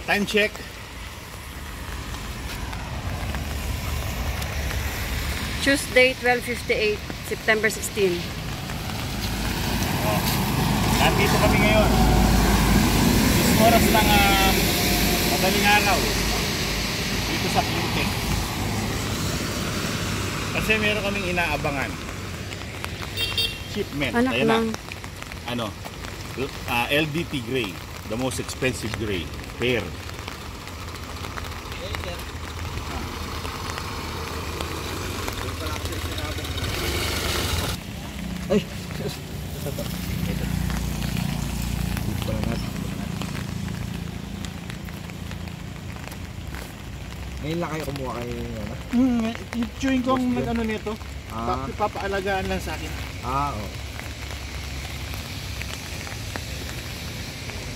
Time check. Tuesday, 12:58, September 16. Oh. Nandito kami ngayon. Isang oras ng madaling araw. Dito sa Quintec. Kasi meron kaming inaabangan. Shipment. Anak Ayan lang. Na. LDT gray. The most expensive gray. Pair. Ay! Ito to. Ito. Dito na natin. Ngayon lang kayo kumuha kayo ano? Yung chewing ko ang nag-ano nito. Papaalagaan lang sa akin. Oo.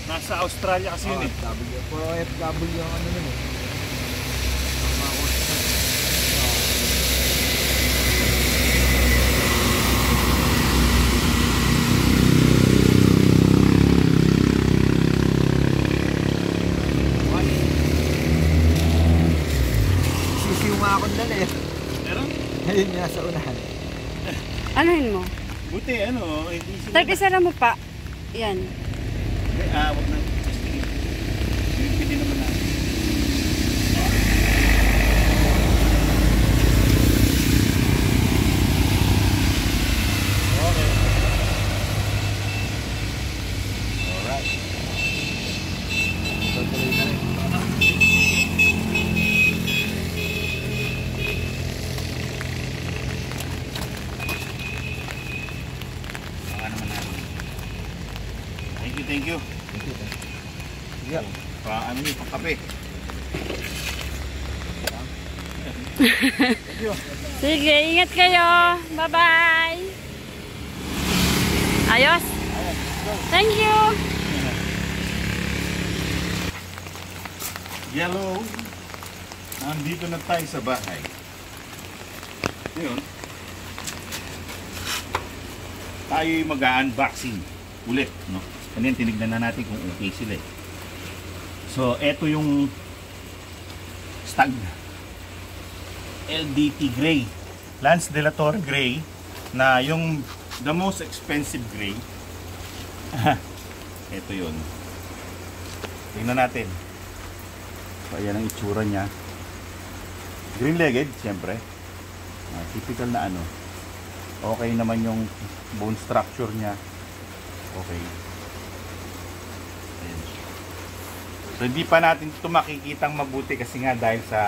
Nasa Australia kasi yun eh. OFW. For OFW yung ano yun eh. Mga customer. Sisiw nga akong dala eh. Meron? Ayun nga sa unahan. Anuhin mo? Buti ano. Tag-isara mo pa. Yan. Wag na. Pwede naman natin. Okay. Alright. Tutuloy na rin. Baka naman natin. Thank you. Yeah. Ano yung pangkape? Sige, ingat kayo. Bye-bye. Ayos? Thank you. Yellow. Nandito na tayo sa bahay. Yun. Tayo'y mag-unboxing ulit, no? Kanina tinignan na natin kung okay sila eh. So, eto yung Stag LDT Gray. Lance De La Torre Gray na yung the most expensive gray. Eto yun. Tingnan natin. So, ayan ang itsura niya. Green-legged, siyempre. Typical na ano. Okay naman yung bone structure niya. Okay. Ayan. So hindi pa natin ito makikitang mabuti kasi nga dahil sa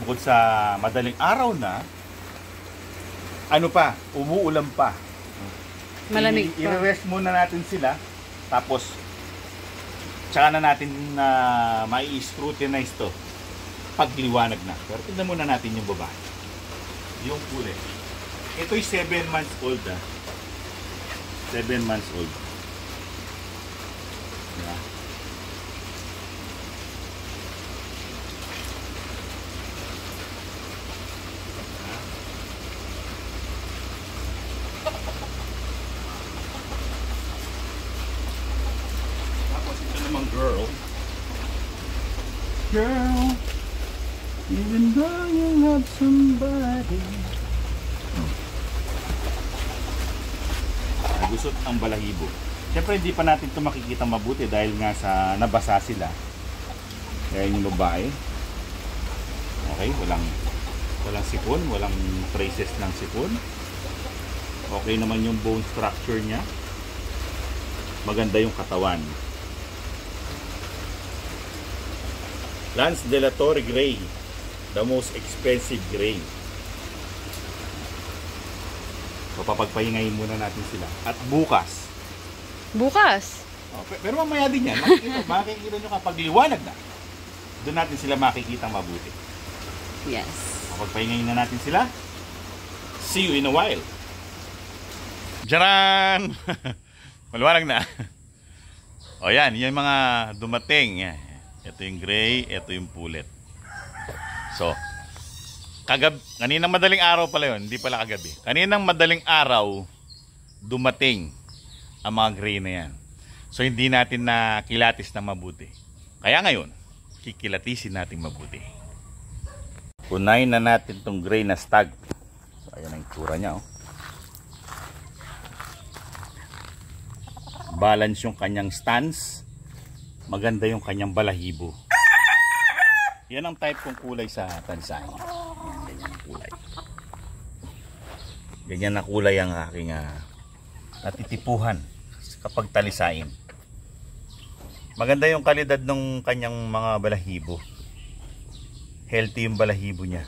bukod sa madaling araw na ano pa, umuulan pa. Malamig pa. I-rest muna natin sila tapos tsaka na natin na mai-scrutinize to pagliwanag na. Pero tignan muna natin yung babae. Yung kulay. Ito'y 7 months old 7 months old. Diba? Tapos ito namang girl. Girl, even though you love somebody. Gusot ang balahibo. Siyempre hindi pa natin ito makikita mabuti dahil nga sa nabasa sila. Kaya yung babae. Okay, walang sipon, walang traces ng sipon. Okay naman yung bone structure niya. Maganda yung katawan. Lance De La Torre Gray, the most expensive gray. So papagpahingayin muna natin sila. At bukas. Bukas? Pero mamaya din yan. Makikita nyo kapag liwanag na. Doon natin sila makikita mabuti. Yes. Papagpahingayin na natin sila. See you in a while. Jaran! Maliwanag na. O yan, yung mga dumating. Ito yung gray, ito yung pulet. So, kaninang madaling araw pala yun, hindi pala kagabi. Kaninang madaling araw, dumating ang mga gray na yan. So, hindi natin na kilatis na mabuti. Kaya ngayon, kikilatisin natin mabuti. Unahin na natin tong gray na stag. So, ayan ang itsura niya. Oh. Balance yung kanyang stance. Maganda yung kanyang balahibo. Yan ang type kong kulay sa Tanzania. Ganyan ang kulay. Ganyan na kulay ang aking natitipuhan kapag talisain. Maganda yung kalidad ng kanyang mga balahibo. Healthy yung balahibo niya.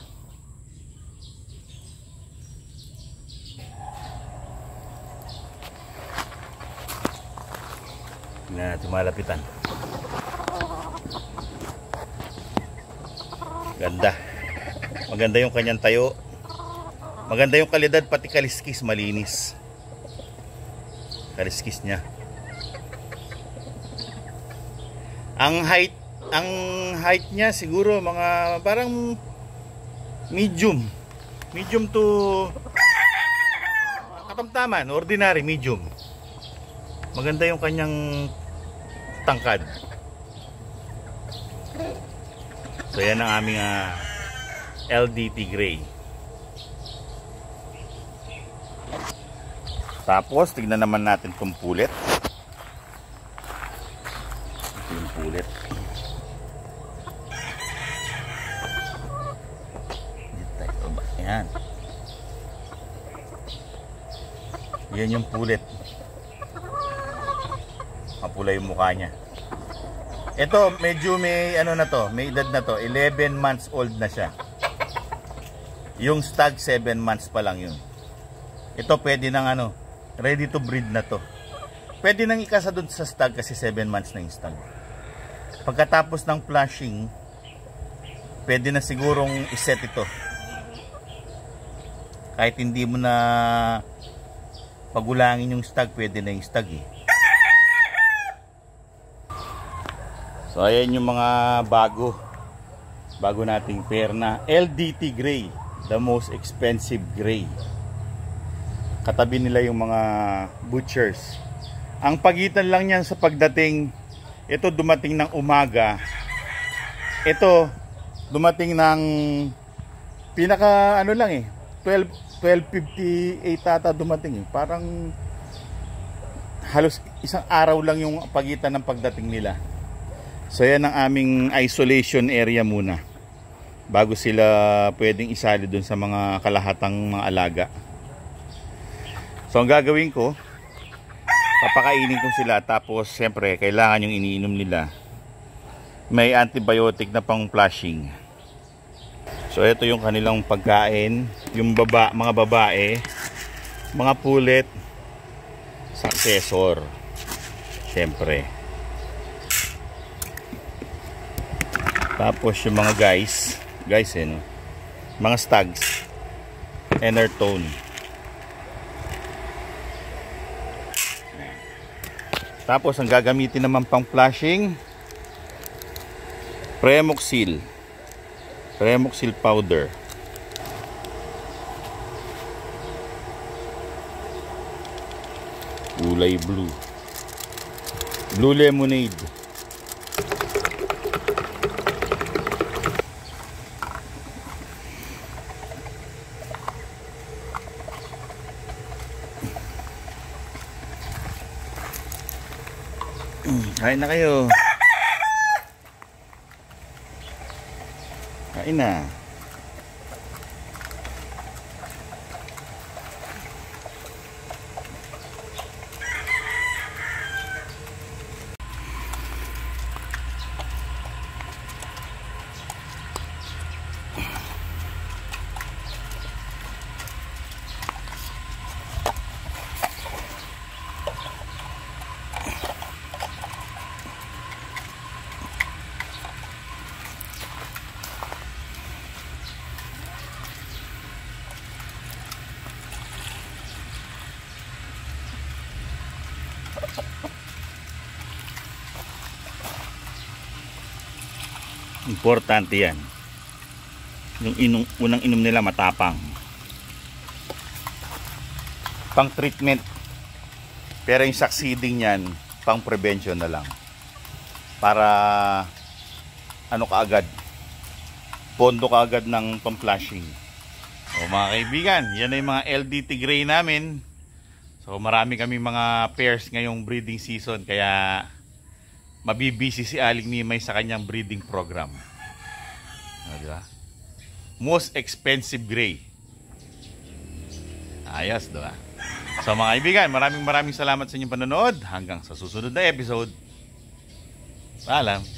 Tingnan natin malapitan. Ganda. Maganda yung kanyang tayo. Maganda yung kalidad, pati kaliskis malinis. Kaliskis niya. Ang height niya siguro mga parang medium. Medium to katamtaman, ordinary medium. Maganda yung kanyang tangkad. So yan ang aming LDT Gray. Tapos tignan naman natin itong pulet. Ito yung pulet. Yan. Yan yung pulet. Mapula yung mukha niya. Ito medyo may ano na to, may edad na to, 11 months old na siya. Yung stag 7 months pa lang yun. Ito pwede nang ready to breed na to. Pwede nang ikasa doon sa stag kasi 7 months na yung stag. Pagkatapos ng flushing, pwede na sigurong iset ito. Kahit hindi mo na pagulangin yung stag, pwede na yung stag eh. So ayan yung mga bago nating pair na LDT Gray, the most expensive gray. Katabi nila yung mga butchers. Ang pagitan lang niyan sa pagdating, ito dumating ng umaga, ito dumating ng pinaka lang 12:58 tata dumating eh. Parang halos isang araw lang yung pagitan ng pagdating nila. So yan ang aming isolation area muna bago sila pwedeng isali dun sa mga kalahatang mga alaga. So ang gagawin ko, papakainin ko sila, tapos siyempre kailangan yung iniinom nila. May antibiotic na pang flushing. So ito yung kanilang pagkain, yung mga babae, mga pulet, successor. Siyempre. Tapos yung mga guys mga stags, Enertone. Tapos ang gagamitin naman pang flushing, Premoxil powder. Kulay blue lemonade. Kain na kayo. Kain na. Importante yan. Yung unang inom nila matapang. Pang treatment. Pero yung succeeding yan, pang prevention na lang. Para ano kaagad, pondo kaagad ng pang-flashing. So mga kaibigan, yan ay mga LDT Gray namin. So marami kaming mga pairs ngayong breeding season, kaya mabibisi si Aling Mimay sa kanyang breeding program. Diba? Most expensive gray. Ayos, diba? So mga kaibigan, maraming salamat sa inyong panonood. Hanggang sa susunod na episode. Paalam.